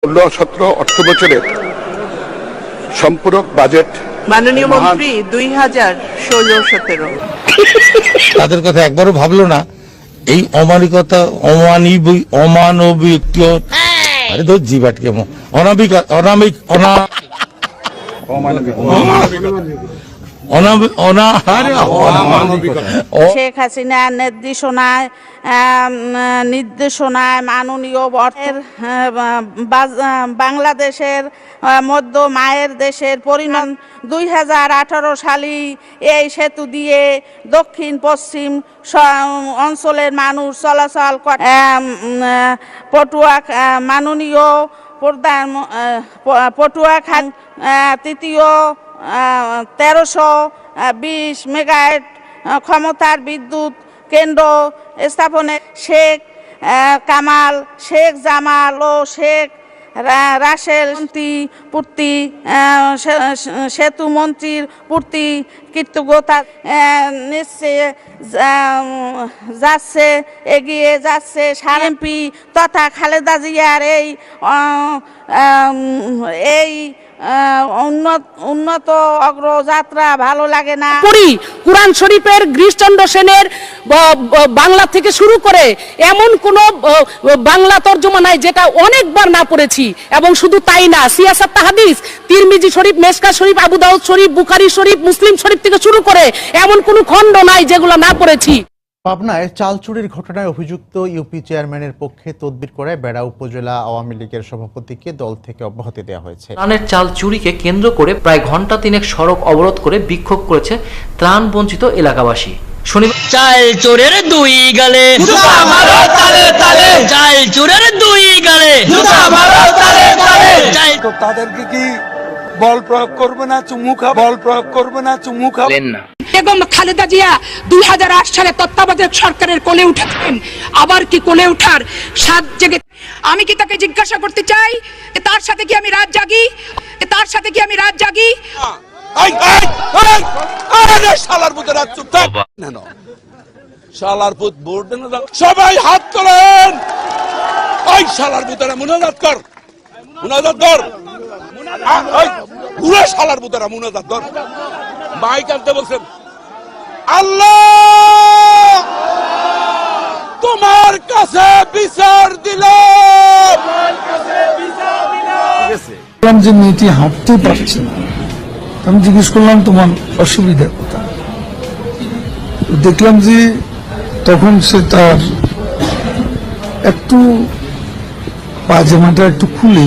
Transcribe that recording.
16-17 অর্থ বছরের সম্পূরক বাজেট মাননীয় মন্ত্রী 2016-17 তাদের কথা একবারও ভাবলো না। এই অমানবিকতা অমানবিক আরে ধর জি বাটকে অনামিক অনামিক শেখ হাসিনার নির্দেশনায় মাননীয় বাংলাদেশের মধ্য মায়ের দেশের পরিণাম 2018 সালে এই সেতু দিয়ে দক্ষিণ পশ্চিম অঞ্চলের মানুষ চলাচল করে। মাননীয় প্রধান পটুয়াখালী তৃতীয় 1320 মেগাওয়াট ক্ষমতার বিদ্যুৎ কেন্দ্র স্থাপনে শেখ কামাল, শেখ জামাল ও শেখ রাসেল পূর্তি সেতু মন্ত্রীর পূর্তি কৃতজ্ঞতা যাচ্ছে এগিয়ে যাচ্ছে এমপি তথা খালেদা জিয়ার এই উন্নত অগ্রযাত্রা ভালো লাগে না। কুরআন শরীফের গিরিশচন্দ্র সেনের বাংলা থেকে শুরু করে এমন কোন বাংলা তর্জমা নাই যেটা অনেকবার না পড়েছি। এবং শুধু তাই না, সিয়াসাত হাদিস, তিরমিজি শরীফ, মেশকা শরীফ, আবু দাউদ শরীফ, বুখারী শরীফ, মুসলিম শরীফ থেকে শুরু করে এমন কোন খণ্ড নাই যেগুলো না পড়েছি। পাবনায় চাল চুরির ঘটনায় অভিযুক্ত ইউপি চেয়ারম্যানের পক্ষে তদবির করে বেড়া উপজেলা আওয়ামী লীগের সভাপতিকে দল থেকে অব্যাহতি দেওয়া হয়েছে। ত্রাণের চাল চুরিকে কেন্দ্র করে প্রায় ঘন্টা তিনেক সড়ক অবরোধ করে বিক্ষোভ করেছে ত্রাণ বঞ্চিত এলাকাবাসী। চাল চোরের দুই গালে চাল চোরের দুই গালে তাদেরকে কি বল প্রয়োগ করবে না চুমুখা বল প্রয়োগ করবে না চুমুখা না। বেগম খালেদা জিয়া 2008 সালে তত্ত্বাবধায়ক সরকারের কোলে উঠেছেন, আবার কি কোলে ওঠার সাত জেগে আমি কি তাকে জিজ্ঞাসা করতে চাই তার সাথে কি আমি রাত জাগি, তার সাথে কি আমি রাত জাগি? শালার পুতের রাত চুপ থাক না, শালার পুত ভোট দেন না, সবাই হাত তোলেন। ওই শালার পুতেরা মুনাজাত কর, মুনাজাত কর, পুরো শালার পুতেরা মুনাজাত কর। মাইক আনতে বলছেন। আল্লাহ তোমার কাছে বিচার দিল। দেখলাম যে মেয়েটি হাঁটতে পারছে না, আমি জিজ্ঞেস করলাম তোমার অসুবিধা কোথায়। দেখলাম যে তখন সে তার একটু পায়জামাটা একটু খুলে